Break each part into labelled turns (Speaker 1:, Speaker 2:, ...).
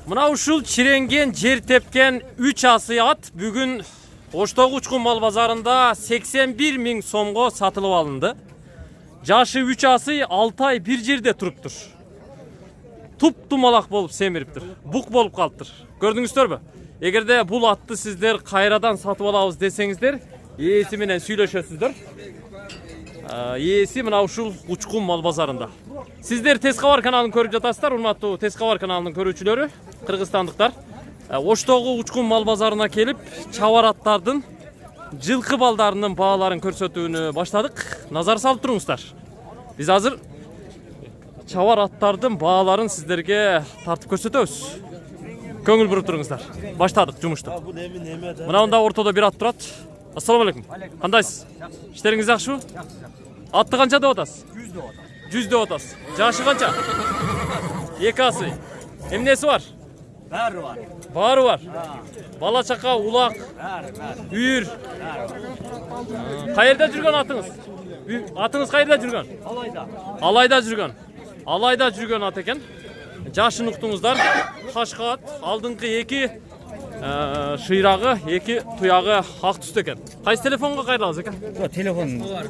Speaker 1: Mına uşul çirengen, jer tepken 3 asy at bugün Oştoq Uçkun mal bazarında 81 ming somgo satılıp alındı. Jaşı 3 asy 6 ay bir jerde turuptur. Tup-tumalak bolup semiriptir. Buk bolup kalıptır. Gördüңүздөр? Эгерде бул атты сиздер кайрадан сатып алабыз десеңиздер, ээси менен сүйлөшөсүздөр. Ээси мына ушул Учкун мал базарында. Сиздер Тез кабар каналын көрүп жатасыздар, урматтуу Тез кабар каналынын көрүүчүлөрү, кыргызстандыктар. Оштогу Учкун мал базарына келип, чабар аттардын, жылкы балдарынын бааларын көрсөтүүнү баштадык. Назар салып туруңуздар. Биз азыр чабар аттардын бааларын сиздерге тартып көрсөтөбүз. Көңүл буруп туруңуздар. Баштадык жумушту. Мына мында ортодо бир ат турат. Ассаламу алейкум. Кандайсыз? Иштериңиз жакшыбы? Атты канча деп атасыз? 100 деп атасыз. Жашы канча? 2 асый. Эмнеси бар?
Speaker 2: Баары бар.
Speaker 1: Баары бар. Бала чака, улак, үйүр. Кайерде жүргөн атыңыз? Атыңыз кайерде жүргөн? Алайда жүргөн. Алайда жүргөн ат экен. Жашын уктуңуздар. Кашкат, алдыңкы 2 шыйрагы, 2 туягы ак түстө экен. Кайсы телефонго кайрылабыз экен?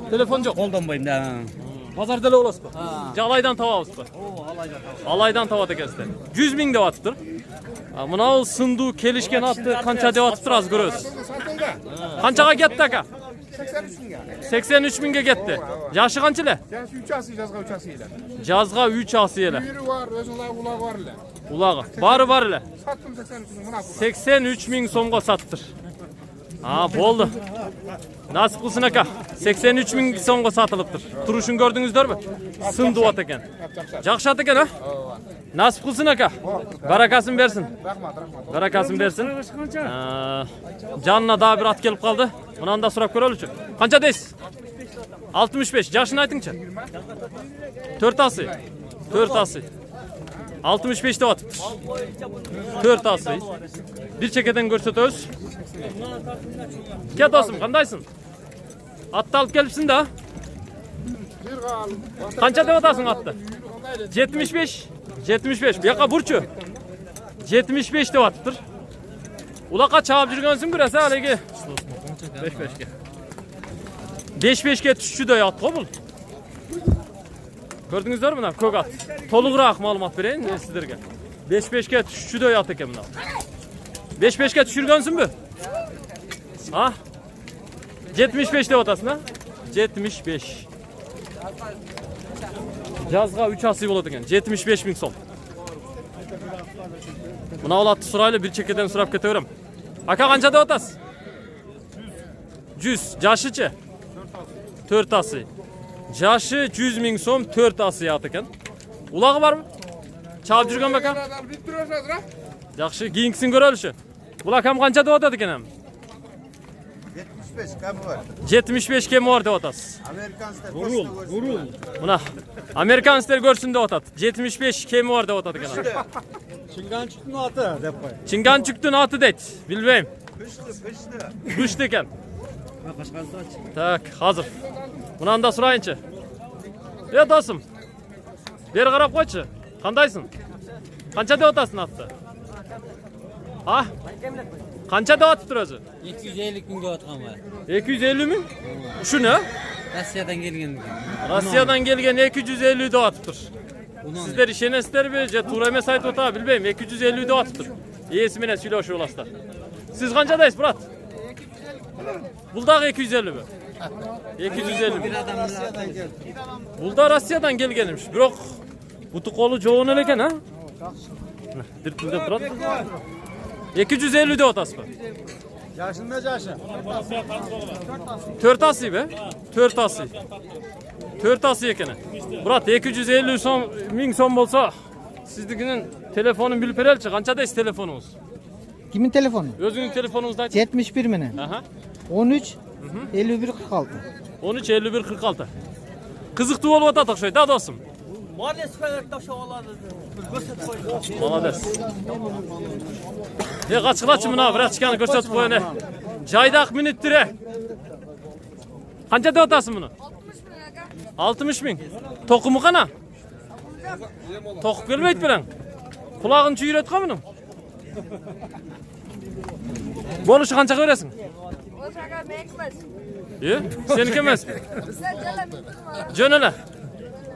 Speaker 1: Телефон жок.
Speaker 2: Колдонбойм да.
Speaker 1: Базарда эле болосузбу? Же алайдан табабызбы? Алайдан табат экенсиздер. 100 миң деп атыптыр. Мына сындуу келишкен атты канча деп атыптыр, аз көрөбүз. Канчага кетти ака? 83 миңге кетти. Жашы канча эле?
Speaker 3: Жашы 3 асый, жазга 3 асый эле.
Speaker 1: Жазга 3 асый эле.
Speaker 3: Үйүрү бар, өзүнүн улагы бар эле.
Speaker 1: Улагы. Баары бар эле.
Speaker 3: Саттым 83 миң мына.
Speaker 1: 83 миң сомго саттыр. Болду. Насып кылсын ака. 83 миң сомго сатылыптыр. Турушун көрдүңүздөрбү? Сындуу ат экен. Жакшы ат экен, Насып кылсын ака. Баракасын берсин. Баракасын берсин. Жанына дагы бир ат келип калды. Мынаны да сурап көрөлүчү. Канча дейсиз? 65. Жашын айтыңчы. 4 асый. 4 асый. 65 деп атыптыр. 4 асый. Бир чекеден көрсөтөбүз. Ке досум, кандайсың? Атты алып келипсиң да? Канча деп атасың атты? 75. 75. Буяка бурчу. 75 деп атыптыр. Улакка чабып жүргөнсүң бир эсе алеги. 5-5ке. 5-5ке түшчүдөй ат го бул. Көрдүңүздөр мына көк ат. Толугураак маалымат берейин сиздерге. 5-5ке түшчүдөй ат экен мына. 5-5ке түшүргөнсүңбү? 75 деп атасың, 75. Жазга 3 асый болот экен. 75 миң сом. Мына ал атты сурайлы, бир чекеден сурап кете берем. Ака канча деп атасыз? 100. Жашычы? 4 асый. Жашы 100 миң сом, 4 асый ат экен. Улагы барбы? Чабып жүргөн бака? Жакшы, кийинкисин көрөлүчү. Бул акам канча деп атат экен?
Speaker 4: 75 кем var.
Speaker 1: 75 кем var деп атасыз.
Speaker 4: Gurul.
Speaker 1: Мына американецтер көрсүн деп атат. 75 кеми бар деп атат экен.
Speaker 2: Чынганчуктун аты деп кой.
Speaker 1: Чынганчуктун аты дейт. Билбейм. Күчтүү экен. Так, азыр. Мынаны да сурайынчы. Досум. Бери карап койчу. Кандайсың? Канча деп атасың атты? Канча деп атыптыр өзү?
Speaker 5: 250 миң деп аткан бар.
Speaker 1: 250 миң? Ушуну?
Speaker 5: Россиядан келген.
Speaker 1: Россиядан келген 250 деп атыптыр. Сиздер ишенесиздерби же туура эмес айтып атабы билбейм. 250 деп атыптыр. Ээси менен сүйлөшүп аласыздар. Сиз канчадайсыз, брат? Бул дагы 250бі? 250
Speaker 5: Bir adamlardan geldi.
Speaker 1: Бул да Россиядан келгенimmiş. Бирок буту колу жоон эле экен, Диртилдеп турат. 250 деп атасызбы?
Speaker 2: Жашында жашы.
Speaker 1: 4 асыйбы? 4 асый. 4 асый экен. Брат, 250 миң сом болсо, сиздикинин телефонун билип береличи. Канча дейсиз телефонуңуз?
Speaker 6: Kimin telefonu?
Speaker 1: Өзүңүн телефонуңузду айтыңыз.
Speaker 6: 71 mene. 13 51 46.
Speaker 1: 13 51 46. Кызыктуу болуп атат окшойт, досум.
Speaker 5: Молодец,
Speaker 1: Молодец. Качкылачы мына врачканы көрсөтүп коеюн. Жайдак миниттире. Канча деп атасың муну? 60 миң. Токуму кана? Токуп келбейт белең. Кулагын чүйрөт го мунун. Boluşu kançaga veresin?
Speaker 7: O şaka mekmez.
Speaker 1: İyi. Seniki emas.
Speaker 7: Sen jala bittin mi?
Speaker 1: Jön ele.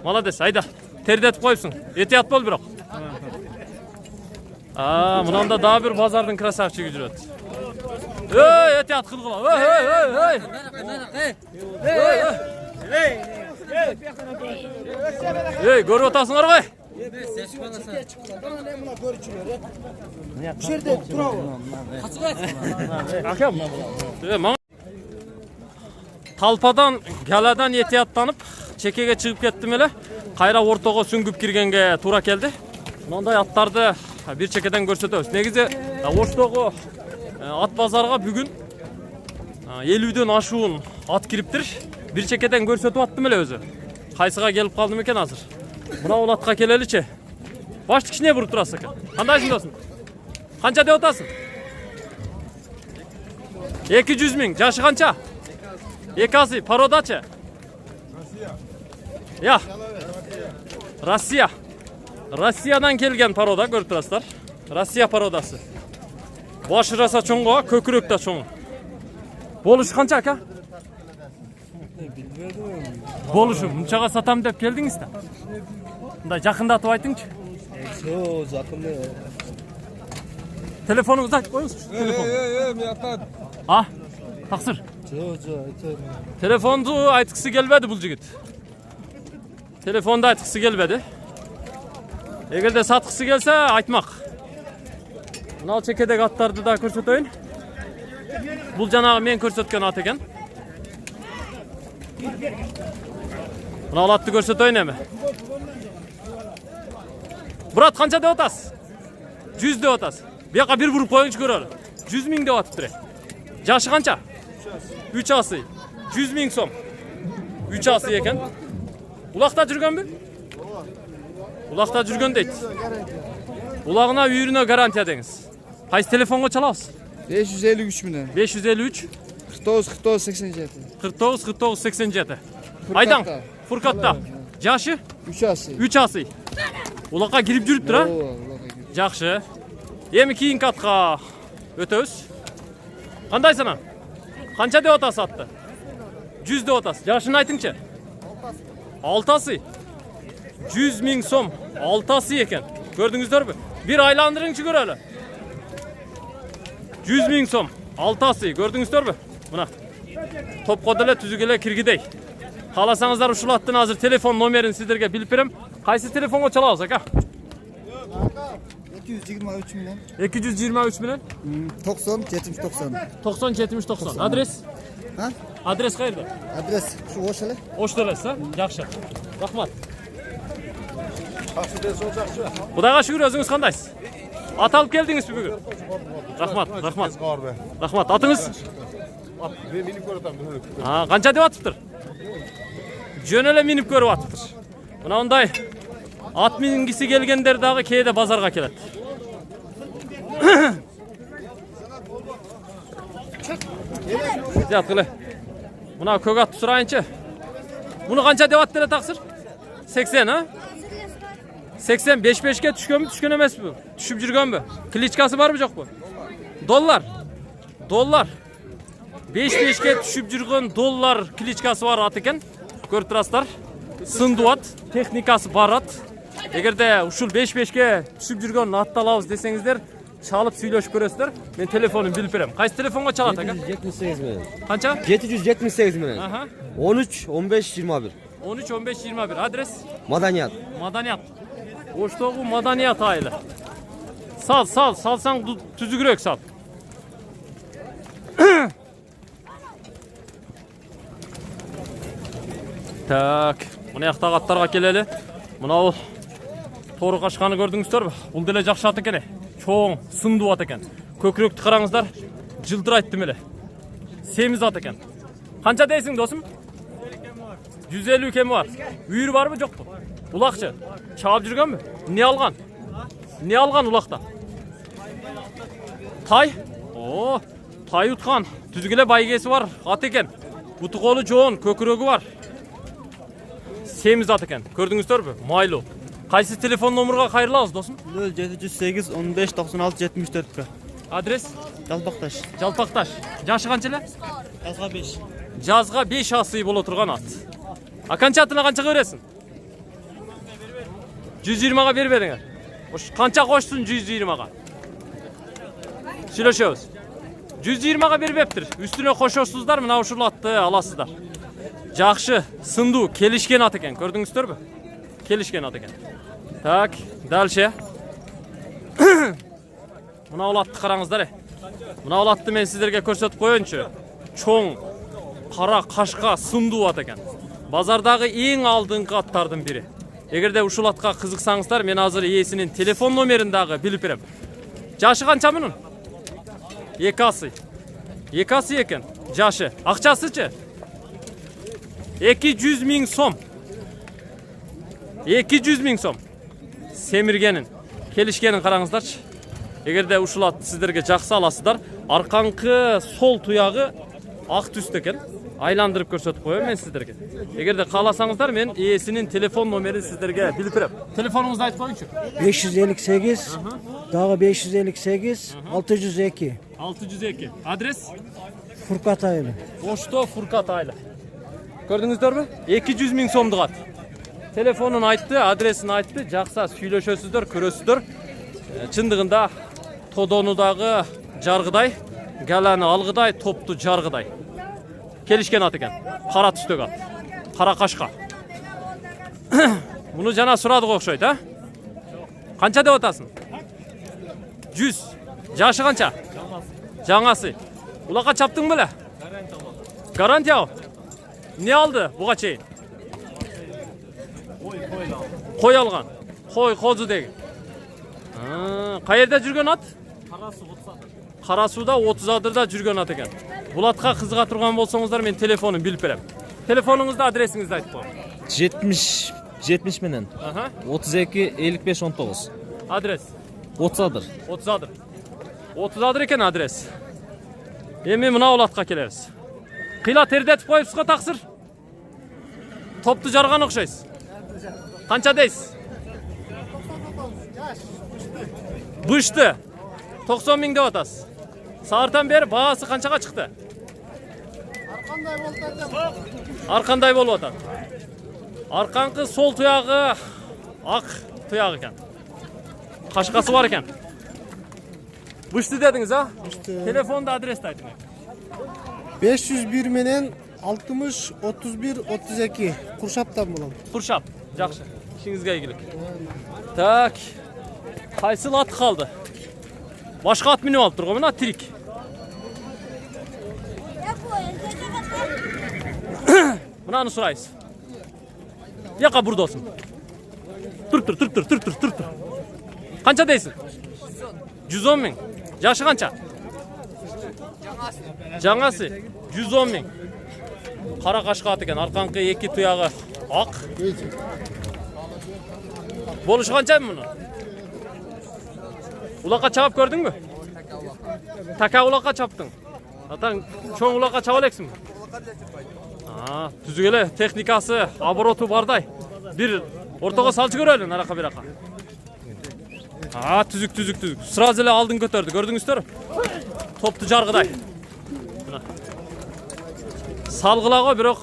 Speaker 1: Malades, hayda. Teridetip koyupsun. Etiyat bol biroq. Mınanda daha bir bazardın krasavçı gücüret. Etiyat kılgıla. Görüp otasыңар ғой. Talpadan, galadan etiyattanıp çekege çıkıp kettim ele. Kayra ortaga süngüp kirgenge tuura keldi. Мынандай аттарды bir çekeden көрсөтөбүз. Негизи Оштогу at bazarga бүгүн 50ден ашуун at кириптир. Bir çekeden көрсөтүп аттым эле өзү. Кайсыга келип калдым экен азыр. Мына бул атка келеличи. Башты кичине буруп турасың экен. Кандайсың досум? Канча деп атасың? 200 миң. Жашы канча? 2 пародачы. Ya. Россия. Россиядан келген парода көрүп турасыздар. Россия пародасы. Башы раса чоңго, көкүрөк да чоң. Болушу канча ака? Болушу мынчага сатам деп келдиңиз да. Мындай жакындатып айтыңчы.
Speaker 4: Жакында.
Speaker 1: Телефонуңузду айтып коюңузчу. Телефон.
Speaker 4: Мен
Speaker 1: Таксыр.
Speaker 4: айтайын.
Speaker 1: Telefondu aytıksı gelmedi bul jigit. Telefonda aytıksı gelmedi. Eğer de satqısı gelse aytmak. Mınal çekedek atlardı da көрсөтөйүн. Bul janagı men көрсөткөн at eken. Mınal atты көрсөтөйүн эми. Брат, канча деп атасыз? 100 деп атасыз. Бияка бир буруп коюңчу көрөлү. 100 миң деп атыптыр. Жашы канча? 3 асы. 100 миң сом. 3 асы eken. Улакта жүргөнбү? Улакта жүргөн дейт. Улagına үйрүнө гарантия деңиз. Кайсы телефонго чалабыз?
Speaker 4: 553 менен.
Speaker 1: 553
Speaker 4: 49 87.
Speaker 1: 49 49 87. Айдан Фуркатта. Жашы?
Speaker 4: 3 асы.
Speaker 1: 3 асы. Улакка кирип жүрүптүр а? Жакшы. Эми кийинки атка өтөбүз. Кандайсың а? Канча деп атасыз атты? 100 деп атасыз. Жашын айтыңчы. 6 асы. 100 миң сом. 6 асы екен. Көрдүңүздөрбү? Bir aylandırыңчы көрөлү. 100 миң сом. 6 асы. Көрдүңүздөрбү? Мына. Топко деле түзүгө эле киргидей. Кааласаңыздар ушул аттын азыр телефон номерин сиздерге билип берем. Кайсы телефонго чалабыз ака?
Speaker 6: 223 milyon.
Speaker 1: 223 менен
Speaker 6: 90 70 90.
Speaker 1: 90 70 90. Адрес?
Speaker 6: Ha?
Speaker 1: Adres qayerda?
Speaker 6: Adres şu Oşalı.
Speaker 1: Oşda элес, а? Жакшы. Рахмат. Кудайга шүгүр, өзүңүз кандайсыз? Ат алып келдиңизби бүгүн? Рахмат, рахмат. Рахмат. Атыңыз?
Speaker 3: Мен минип көрөтөм.
Speaker 1: Канча деп атыптыр? Жөн эле минип көрүп атыптыр. Мына мындай ат мингиси келгендер дагы кээде базарга келет. Жаткылы. Мына көк атты сурайынчы. Муну канча деп аттыр таксыр? 80, а? 80 5-5ке түшкөнбү, түшкөн эмеспи? Түшүп жүргөнбү? Кличкасы барбы, жокпу? Доллар. Доллар. 5-5ке түшүп жүргөн доллар кличкасы бар ат экен. Көрүп турасыздар. Сындуу ат, техникасы бар ат. Эгерде ушул 5-5ке түшүп жүргөн атты алабыз десеңиздер, çalıp süйлөшүп көрөсүздөр. Мен телефонун билип берем. Кайсы телефонго чалат ака?
Speaker 8: 778 менен.
Speaker 1: Канча?
Speaker 8: 778 менен.
Speaker 1: Аха.
Speaker 8: 13 15 21.
Speaker 1: 13 15 21. Адрес?
Speaker 8: Маданият.
Speaker 1: Маданият. Оштогу Маданият айылы. Салсаң түзүгүрөөк сал. Так, мына жактагы аттарга келели. Мына тору кашканы көрдүңүздөрбү? Бул деле жакшы ат экен. Чоң, сындуу ат экен. Көкүрөктү караңыздар. Жылдырайт демеле. Семиз ат экен. Канча дейсиң досум? 150 кеми бар. Үйүрү барбы, жокпу? Улакчы. Чаап жүргөнбү? Не алган? Не алган улакта? Тай? О, тай уткан. Түзгүлө байгеси бар ат экен. Буту колу жоон, көкүрөгү бар. Семиз ат экен. Көрдүңүздөрбү? Майлуу. Qaysi telefon nomeriga qayrilabız dostum?
Speaker 2: 0708 15 96 74 k.
Speaker 1: Adres?
Speaker 2: Dalbaqtaş.
Speaker 1: Жалпақташ. Жашы қанчалы?
Speaker 2: Yazga 5.
Speaker 1: Жазға 5 асый бола тұрған ат. А қанша атына қаншаға бересің? 120-ға бербедіңер. Қанша қошсын 120-ға? Сөйлешеміз. 120-ға бербептір. Үстіне қошосыздар, мына ушул атты аласыздар. Жақшы, сынду, келішкен ат екен. Көрдіңіздер бі? Келішкен ат екен. Так, дальше. Мына олатты қараңыздар. Мына олатты мен сіздерге көрсетіп қойыншы. Чоң, қара, қашқа, сынду ат екен. Базардағы ең алдыңғы аттардың бірі. Егерде ушул атқа қызықсаңыздар, мен азыр иесінің телефон номеріндағы біліп берем. Жашы қанша мұның? 2 асы. 2 асы екен. Жашы. Ақчасычы? 200 000 сом. 200 000 сом. Семіргенін, келішкенін қараңыздаршы. Егерде ушул атты сіздерге жақсы аласыздар, арқаңқы сол тұяғы ақ түсті екен. Айландырып көрсетіп қоямын мен сіздерге. Егерде қаласаңыздар, мен иесінің телефон номерін сіздерге біліп берем. Телефоныңызды айтып қойыңызшы.
Speaker 6: 558, дағы 558, 602.
Speaker 1: 602. Адрес?
Speaker 6: Furkat Aylı.
Speaker 1: Ошто Фуркат айлы. Көрдіңіздер бі? 200 000 сомдық ат. Телефонын айтты, адресін айтты, жақса сөйлешесіздер, көресіздер. Чындығында Тодонудағы жарғыдай, Галаны алғыдай, топты жарғыдай. Келішкен ат екен. Қара түстік ат. Қара қашқа. Мұны жана сұрадық оқшайды, а? Қанша деп атасың? 100. Жашы қанша? Жаңасы. Улақа чаптың біле? Гарантия. Не алды бұға чейін? Қой алған. Қой қозы деген. Қайерде жүрген ат? Қарасуда 30 адырда жүрген ат екен. Бұл атқа қызыға тұрған болсаңыздар, мен телефонын біліп берем. Телефоныңызды, адресіңізді айтып қойым.
Speaker 9: 70 менен 32 55 19.
Speaker 1: Адрес?
Speaker 9: 30 адыр.
Speaker 1: 30 адыр. 30 адыр екен адрес. Еме мына ол атқа келеріз. Қила тердетіп қойыпсызға тақсыр. Топты жарған оқшайсыз. Қанша дейсіз? Бұшты. 90 000 деп атасыз. Сағыртан бері бағасы қаншаға шықты? Арқандай болып атады. Арқанқы сол тұяғы ақ тұяғы екен. Қашқасы бар екен. Бұшты дедіңіз, а? Телефонда адресті айтыңыз.
Speaker 6: 501 менен 60 31 32. Kurşap'tan bulalım.
Speaker 1: Kurşap. Жақсы. İşinizге игілік. Так. Қайсыл ат қалды? Башқа ат мініп алып тұрғы, мына трик. Мынаны сұрайсыз. Яқа бұрды olsun. Тұр. Қанша дейсің? 110 000. Жашы қанша? Жаңасы. 110 000. Қара қашқа ат екен, арқаңқы 2 тұяғы ақ. Болышы қанша мұны? Улаққа чабып көрдің бі? Така улаққа чаптың. Атаң чоң улаққа чабы лексің бі? Түзігелі техникасы, обороту бардай. Bir ортаға салчы көрелі, нарақа берақа. Түзік. Сразу әлі алдың көтерді, көрдіңіздер? Топты жарғыдай. Салғылаға бірақ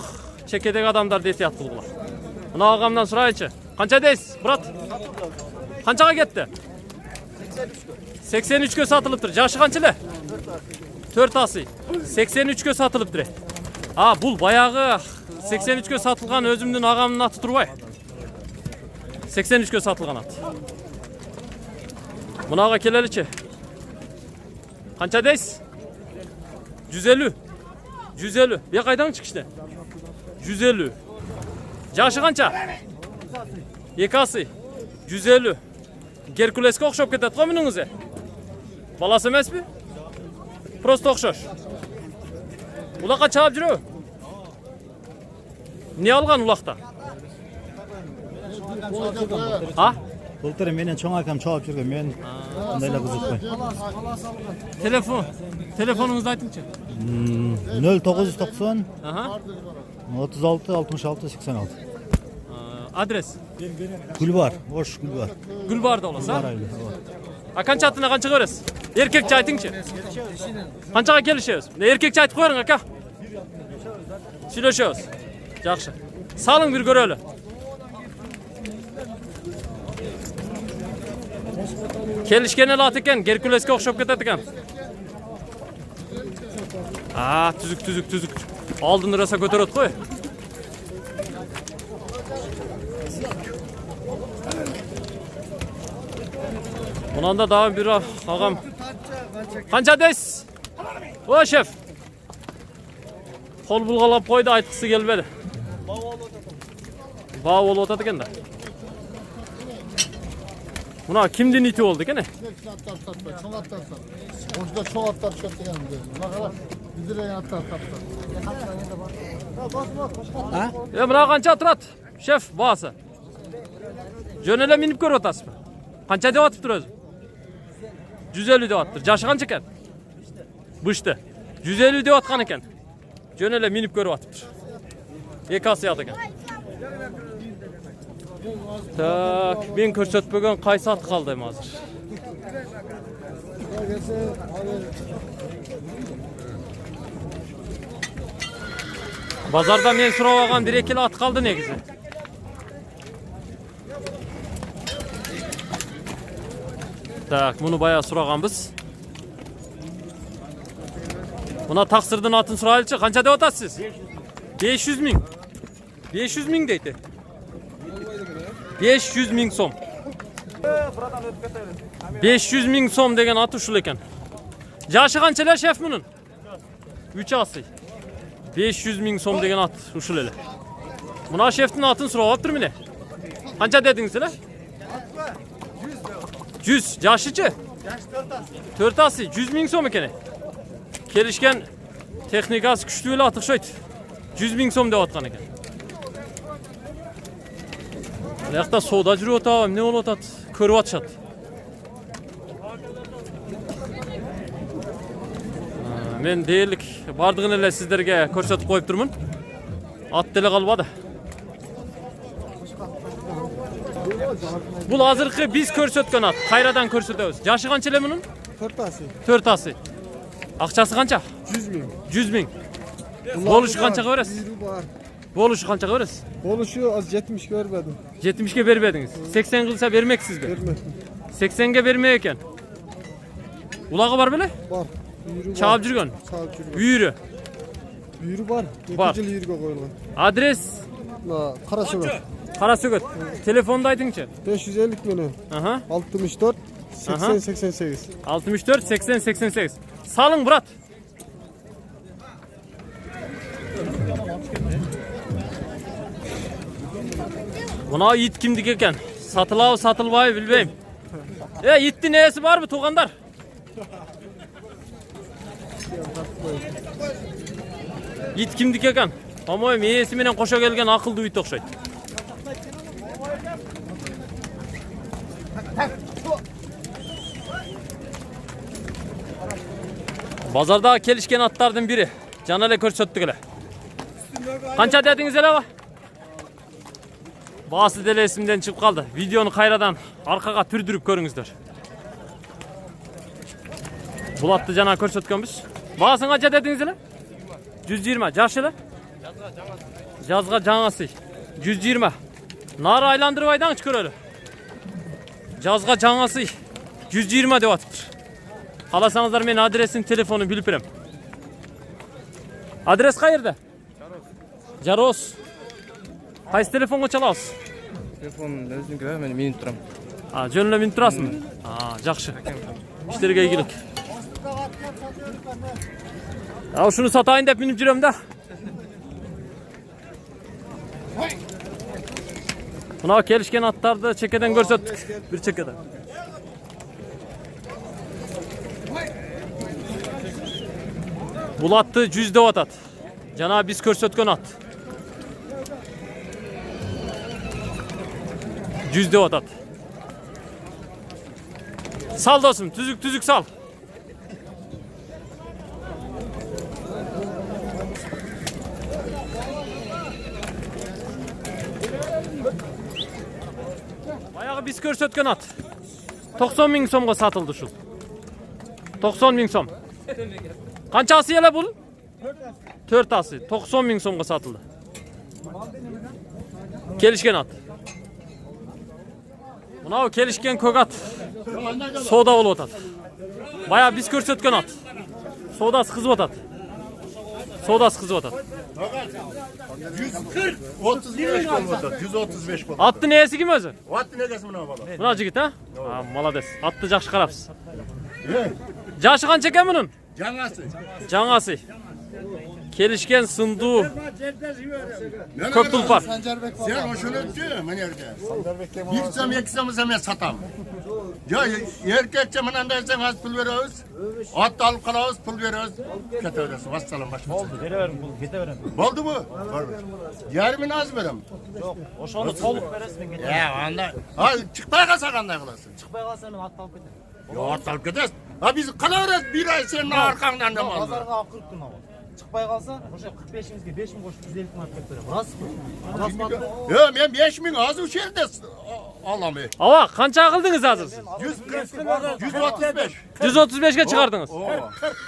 Speaker 1: чекедегі адамдар дете ат бұлғыла. Мұна ағамдан сұрайыншы. Қанша дейсіз, брат? Қаншаға кетті? 83-ке сатылыптыр. Жашы қаншылы? 4 асы. 83-ке сатылыптыр. Бұл баяғы 83-ке сатылған өзімдің ағамның аты тұрбай. 83-ке сатылған ат. Мұнаға келелічі. Қанша дейсіз? 150. 150. Бе қайдан шықшты? 150. Жашы қанша? 2 асы. 150. Геркулеске оқшап кетеді ғой мұныңызы? Баласы емес бі? Просто оқшаш. Улаққа чағып жүру? Не алған улақта?
Speaker 2: Былтыр менен чоң акам чалып жүрген, мен андайла қызықпай.
Speaker 1: Телефоныңызды айтыңызшы.
Speaker 2: 0990 36 66 86.
Speaker 1: Адрес?
Speaker 2: Gül var. Hoş gül var.
Speaker 1: Gül var da olasa.
Speaker 2: Var öyle.
Speaker 1: Ha kança attığına kança göresiz. Erkekçe aytыңчы. Kançaga kelişebiz. Erkekçe aytıp koyarın aka. Süйлөшөбүз. Жакшы. Салың bir көрөлү. Kelişken el at eken, Gerkuleske okşop ketet eken. Tüzük. Aldın rasa götüröt koy. Bundan da daha bir ağam. Kança des? O şef. Kol bulgalap koydu, aytqысы kelbedi. Bağ olup otadı eken de. Buna kimdin iti oldu gene?
Speaker 3: Çoğ atlar sat. Boşta çoğ atlar çıkarttı yani. Buna kadar. Bizlere atlar satlar.
Speaker 1: Buna kança turat? Şef bağısı. Jönele minip görüp otasızbı. Kança dep atıptır özü? 150 dep atıptır. Jaşı kança eken? Bıştı. 150 dep atkan eken. Jönele minip görüp atıptır. Eki asıyat eken. Tak, ben körsetpegen qaysı at kaldayım hazır. Bazarda men surap algan bir ekili at kaldı negizi. Tak, bunu bayağı suraganbız. Buna taksırdın atın suraylıçı. Kança dep atasız? 500 ming. 500 ming deydi. 500 ming som. 500 ming som degen at uşul eken. Jaşı kançalar şef bunun? 3 asy. 500 ming som degen at uşul ele. Buna şeftin atın suraptır mı ne? Kança dediniz ele? 100. Jaşıcı? 4 asy. 100 ming som ekeni. Kelişken texnikası güçlü ele atık şöyle. 100 ming som dep atkan eken. Ayakta soda жүрүп атабам, ne болуп атат? Көрүп атышат. Men дээрлик бардыгын эле сиздерге көрсөтүп коюп турмун. Ат деле калбады. Бул азыркы биз көрсөткөн ат. Кайрадан көрсөтөбүз. Жашы канча эле мунун?
Speaker 4: 4 asy.
Speaker 1: 4 asy. Акчасы канча?
Speaker 4: 100 ming.
Speaker 1: 100 ming. Болушу канчага бересиз?
Speaker 4: Buyruğu var.
Speaker 1: Болушу канчага бересиz?
Speaker 4: Oluşu az 70 görmedim.
Speaker 1: 70'e bermediniz. 80 kılsa vermeksizdi.
Speaker 4: Vermedim.
Speaker 1: 80'e vermeye eken. Ulağı var böyle?
Speaker 4: Var. Buyruğu var.
Speaker 1: Çağıp жүргөн.
Speaker 4: Çağıp yürüyor.
Speaker 1: Büyürü.
Speaker 4: Buyruğu var.
Speaker 1: Var.
Speaker 4: 2 yıl yürüge koyulgan.
Speaker 1: Adres
Speaker 4: Karasögöt.
Speaker 1: Karasögöt. Telefonda aytыңчы.
Speaker 4: 550 menen.
Speaker 1: Aha.
Speaker 4: 64 80 88.
Speaker 1: 64 80 88. Salın Murat. Buna it kimdik eken? Satılabı satılbayı bilbeyim. Ittin neyesi var mı tuğandar? It kimdik eken? Amoyim iyesi menen koşa gelgen akıldı it okşaydı. Bazarda kelişken atlardan biri. Canale körçöttük ele. Kança dediniz ele va? Bağısı dele esimden çıkıp kaldı. Videonu kayradan arkaga pürdürüp görüңүздөр. Bulatты jana körçötkөнбүз. Bağısın kança dediniz ele? 120. Jaşı ele? Жазга жаңасы. 120. Nara aylandırıp aydaңчы көрөлү. Жазга жаңасы. 120 деп atıptır. Kalasanızlar men adresin, telefonu bilip berem. Adres qayerda? Jaros. Qaysi telefonga çalabыз?
Speaker 4: Telefonun özünü göre ben minut duram.
Speaker 1: Jönle minip turasızmı? Жақшы. İşlerge ийгилик. Şunu satayın dep minip жүрөм da. Buna kelişken attardı çekeden görsettik. Bir çekeden. Bul atты 100 деп атат. Жана биз көрсөткөн at. 100 деп атат. Sal dostum, tüzük sal. biz körsetken at. 90 bin somga satıldı şu. 90 bin som. Qanchası ele bul? 4 ası. 90 bin somga satıldı. Kelişken at. Mınау kelişken kök at. Soda olup atat. Baya biz körsetken at. Sodası kızıp atat. Sodası kızıp atat.
Speaker 3: 135 km, 135 km.
Speaker 1: Attı neyesi kim özü?
Speaker 3: Attı ne desin buna bala?
Speaker 1: Buna jigit ha? Ha, malades. Attı жақсы qarapsız. Jaşı qancha ekan bunun?
Speaker 3: Canası.
Speaker 1: Жаңасы. Kelişken sındığı. Kök tulpar.
Speaker 3: Sen hoşunu öptü mü nerede? Bir sam iki sam ben satam. Ya erkekçe mınan dersen az pul veriyoruz. At alıp kalıyoruz pul veriyoruz. Kete ödesin. Vassalam başımız.
Speaker 2: Oldu, veriverim pul, ketaverim.
Speaker 3: Oldu mu? Yarımını az verim.
Speaker 2: Yok, oşonu tolup veresin ben
Speaker 3: Ya anda. Ha çıkmaya kalsa kanday kılasın.
Speaker 2: Çıkmay kalsa ben at alıp giderim.
Speaker 3: Ya at alıp gidesin. Ha biz kalıyoruz bir ay senin arkandan da mal.
Speaker 2: Pazarga 40 gün ama. Çıkmay kalsa, oşa 45'imizge 5 bin koşup 150 manat kep verem. Rас mı?
Speaker 3: Ya ben 5 bin az uç yerde alamıyorum.
Speaker 1: Ava qancha qildingiz hozir?
Speaker 3: 135.
Speaker 1: 135 ga chiqardingiz.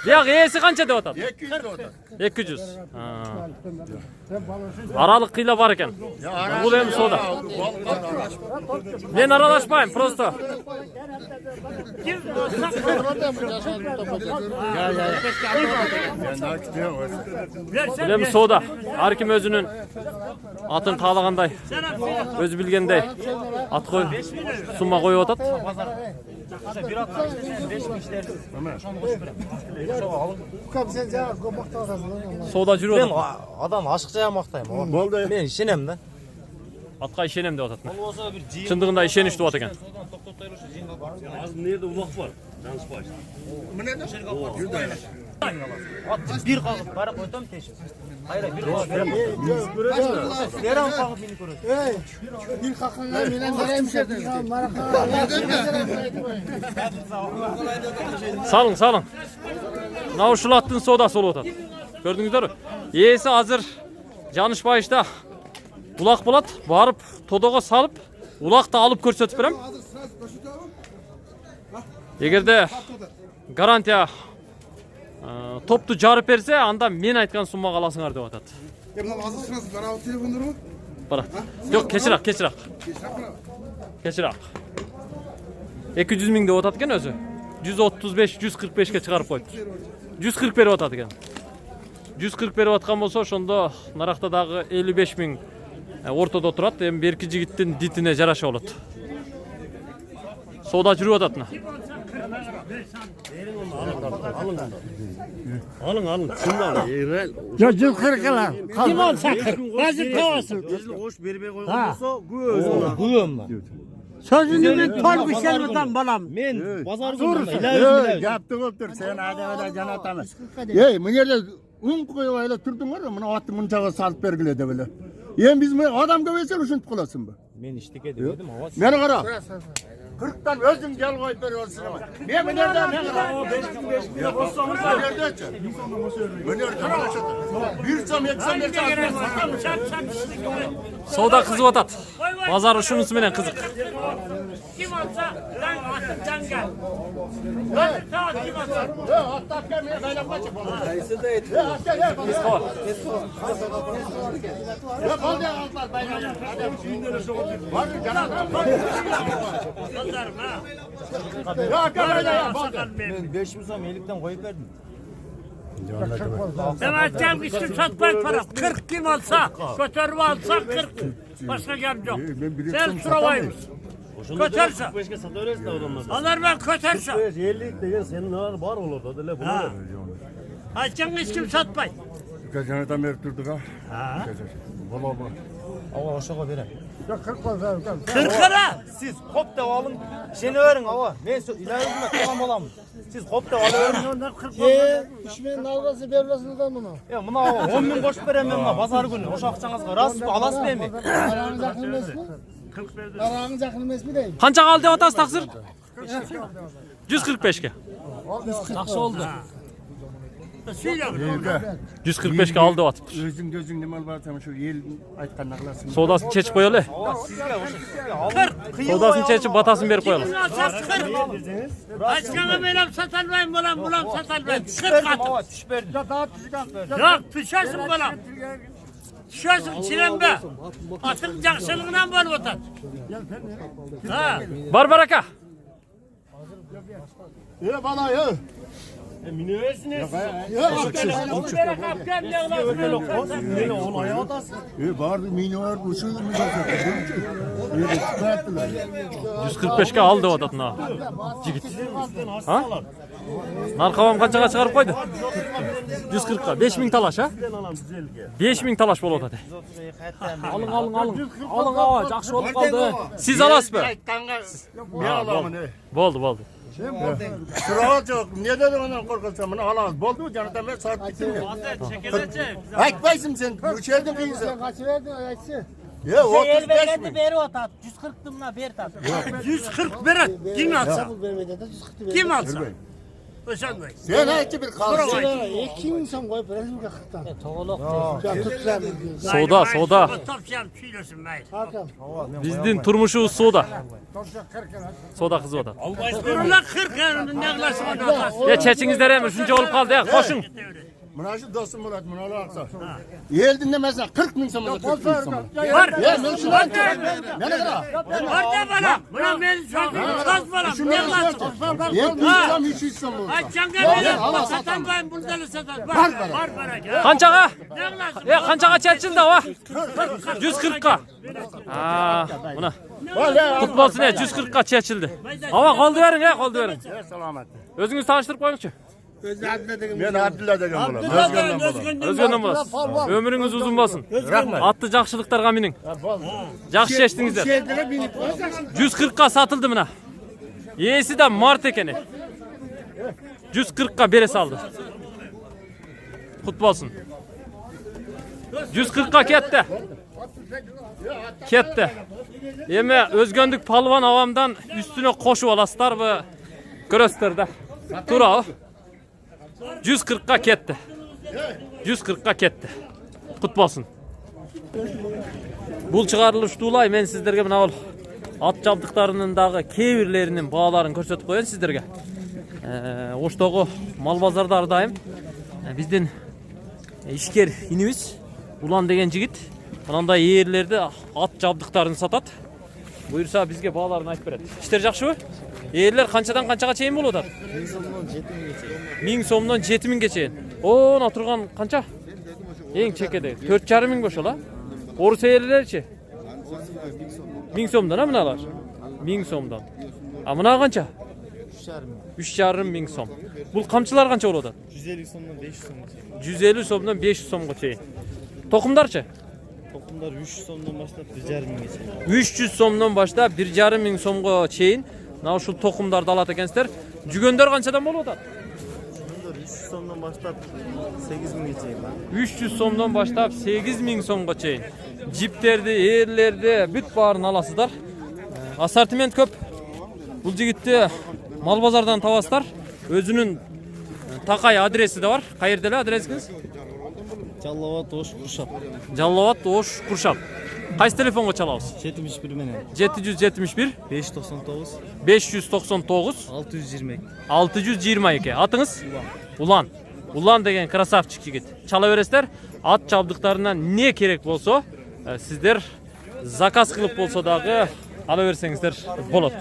Speaker 1: Yo'q, esi qancha deb atadi?
Speaker 3: 200 orada.
Speaker 1: 200. Ha. Araliq qiyla bor ekan. Bu ham soda. Men aralashmayman, prosto. Bu ham soda. Har kim o'zining atın qalagандай, o'zi bilgandey at qo'y, summa qo'yib atadi.
Speaker 2: Oşa bir at 5 bin işler. Oşonu koşup verem.
Speaker 1: Soda жүріп
Speaker 2: Ben
Speaker 1: atadi.
Speaker 2: adam aşıkça maqtayım.
Speaker 3: Oldu.
Speaker 2: Ben işenem de.
Speaker 1: Atqa işenem deb atadi.
Speaker 2: Olsa bir jin.
Speaker 1: Шындығында işeniş deb atgan.
Speaker 2: At bir qalıb bara qoytam teşip. Hayır bir qalıb verem. Verem qalıb beni görür.
Speaker 3: Bir hakkında menen vereyim şerdin.
Speaker 1: Salın, salın. Mынау шылаттың содасы болып атады. Көрдіңіздер? Есі азыр жанышпайышта улақ болады. Барып тодоға салып, улақты алып көрсетіп берем. Егерде гарантия топты жарып берсе, анда мен айтқан суммаға аласыңар деп атады. Барат. Жоқ, кешірақ, кешірақ. Кешірақ. 200 мың деп атады екен өзі. 135-145-ке шығарып қойды. 140 беріп атады екен. 140 беріп атқан болса, ошондо нарақтадағы 55 мың ортада тұрады. Эми берки жигиттин дитине жараша болот. Сода жүрүп атат мына.
Speaker 10: Alın. Şundan.
Speaker 3: Ya 140 lan.
Speaker 10: Kim alsa 40. Bazı tavasın. Hoş bir koyulursa
Speaker 2: Buyum.
Speaker 10: sözünü tol bir şey tutan balam.
Speaker 2: Men bazar
Speaker 3: Yaptın öptür sen adamda can atamaz. Ey bu yerde un koyup öyle turdun var ya bunu attı munçağa salıp bergile de böyle. Yen biz adam göbeysen uşunt kılasın bu.
Speaker 2: Men iştike dedim ama.
Speaker 3: Beni kara. 40'tan özün gel koyup veriyorsun ama. Ben bu nerede? Ben kara. 5 bin bozsanız da. Nerede açın? Bu nerede? Bir sam yeksam
Speaker 1: Soda kızып атат. Базар ушунусу менен кызык.
Speaker 5: Kim olsa lan atıktan gel. Hadi tamam kim olsa.
Speaker 3: Hatta gelmeye böyle kaçıp olur.
Speaker 4: Kayısı da et.
Speaker 3: Ya oldu altar bayram. Var mı canım? Ya gel ya.
Speaker 2: Ben 500 som elikten koyup verdim.
Speaker 5: Ben açacağım işte satmak para. 40 kim olsa götürüp alsa 40. Başka gelm yok. Sen suravaymış. Kötürse. Onlar ben kötürse.
Speaker 10: 50'lik de senin var olur da dele bunu.
Speaker 5: Açacağım hiç kim satmay.
Speaker 3: Kaçana da mer durduk ha. Valla.
Speaker 2: Ava oşağa verem.
Speaker 5: 40'lara.
Speaker 2: Siz hop da alın. Seni verin ava. Men ileride tamam olam. Siz hop da alın.
Speaker 3: İşmenin dalgası berlasından bunu.
Speaker 2: Ya buna 10 bin koşup verem ben buna pazar günü. Oşa akçаңызга rас mı alasın mı?
Speaker 3: Aranız yakın emas mı? Aranız yakın emas mı deyim?
Speaker 1: Qancha qaldı деп атасыз тақсыр? 145 ке.
Speaker 2: Жақсы oldu.
Speaker 5: Söyle.
Speaker 1: 145'ke aldı atıp.
Speaker 3: Özün gözün nima olsa şu el aytkanına kılasın.
Speaker 1: Sodasını çeçip koyalı. Sodasını çeçip batasını berip koyalı.
Speaker 5: Kim alsa 40. Açkana benim satalmayın bulam satalmayın. 40 atın. Yok düşersin bulam. Düşersin çilembe. Atın jakşılığından bol otar. Ha.
Speaker 1: Barbaraka.
Speaker 3: Ya bana ya. Vardı minör usul mu zaten?
Speaker 1: 145'ke aldı o adatını ha. Cigit. Ha? Narkavam kaçağa çıkarıp koydu? 140'ka. 5000 talaş ha? 5000 talaş bol otadı. Alın. Alın ağa. Jakşı olup kaldı. Siz alasız mı? Boldu.
Speaker 3: Sıra yok. Ne dedin ondan korkulsa bunu alamaz. Boldu mu canım? Ben saat bitirdim. Aytpaysın sen. Uçerdin kıyısı.
Speaker 6: Kaç verdin ayetsi?
Speaker 3: Ya 35 mi?
Speaker 2: Beri otat. 140'ımla beri tat.
Speaker 5: 140 berat. Kim alsa? Kim alsa? Öşen Bey.
Speaker 3: Sen aytçı bir kalsın.
Speaker 6: İki insan koyup resim kakıktan. Ya tutlar.
Speaker 1: Soda.
Speaker 5: Topçam tüylüsün bey.
Speaker 6: Hakan.
Speaker 1: Bizdin turmuşu soda. Soda kızı oda.
Speaker 5: Bununla 40 yarım ne kılasın onu.
Speaker 1: Ya çeçinizlere mi? Şunca olup kaldı ya. Koşun.
Speaker 3: Buna şu dostum Murat bunu alaksa. El dinlemezsen 40 bin samada 40 bin samada.
Speaker 5: Var.
Speaker 3: Ya ben şu an ne kadar?
Speaker 5: Var da bana. Buna benim sözüm kaz bana. Ne kılasın?
Speaker 3: 70 sam hiç istem olsa.
Speaker 5: Açcan gel. Satan bayım burada satan. Var para.
Speaker 1: Kançağa.
Speaker 5: Ne kılasın?
Speaker 1: Ya kançağa çeçildi o. 140'ka. Aa, buna. Futbolcu ne? 140'ka çeçildi. Ama kol verin ya, kol verin.
Speaker 3: Selamet.
Speaker 1: Özünüzü tanıştırıp koyuncu.
Speaker 3: Ben Abdullah dedim bunu.
Speaker 1: Özgönden bulasın. Ömrünüz uzun olsun. Attı jakşılıklar kaminin. Jakşı çeştinizler. 140'ka satıldı mına. Yeğesi de mart ekeni. 140'ka bere saldı. Futbolsun. 140'ka kette. Yeme özgöndük palvan avamdan üstüne koşu olasılar ve gösterdi. Tura 140'ka kette. 140'ka kette. Futbolsun. Bul çıkarılış duulay men sizlerge mına ol. At jabdıklarının dağı kebirlerinin bağlarını көрсөтүп koyun sizlerge. Oştoğu mal bazarda ardayım. Bizden işker inimiz Ulan degen jigit. Anандай yerlerde at jabdıklarını satat. Buyursa bizge bağlarını aytып berет. İşler jakşыбы? Yerler kançadan kançaga çeyin bolot atar? 1000 somdan 7000'ge çeyin. O, na turgan kança? Eң çekede. 4,5 ming boş ola. Orus yerlerçi? 1000 somdan ha mınalar? 1000 somdan. A mına kança? 3,5 ming som. Bul kamçılar kança bolot atar?
Speaker 4: 150 somdan 500 somga.
Speaker 1: 150 somdan 500 somga çeyin. Tokumdarçı?
Speaker 4: Tokumlar 300 somdan başlap 1,5 mingge çeyin.
Speaker 1: 300 somdan başlap 1,5 ming somga çeyin. Na uşul tokumdardı alat ekensizler. Jügöndör kançadan bolot atar?
Speaker 4: 300 somdan başlap 8 mingge çeyin.
Speaker 1: 300 somdan başlap 8 ming somga çeyin. Jiplerdi, yerlerdi, büt barın alasılar. Assortiment köp. Bul jigitти mal bazardan tabasızlar. Özünün takay adresi de var. Qayerdele adresiniz?
Speaker 4: Жаллабад Ош Куршап.
Speaker 1: Жаллабад Ош Куршап. Qaysi telefonga çalabız?
Speaker 4: 71 menen.
Speaker 1: 771
Speaker 4: 599
Speaker 1: 599 622. Atınız? Ulan degen krasavчик jigit. Çala beresizler. At jabdıklarından ne kerek bolsa, sizler zakaz kılıp bolsa dagı ala bersеңizdер болот.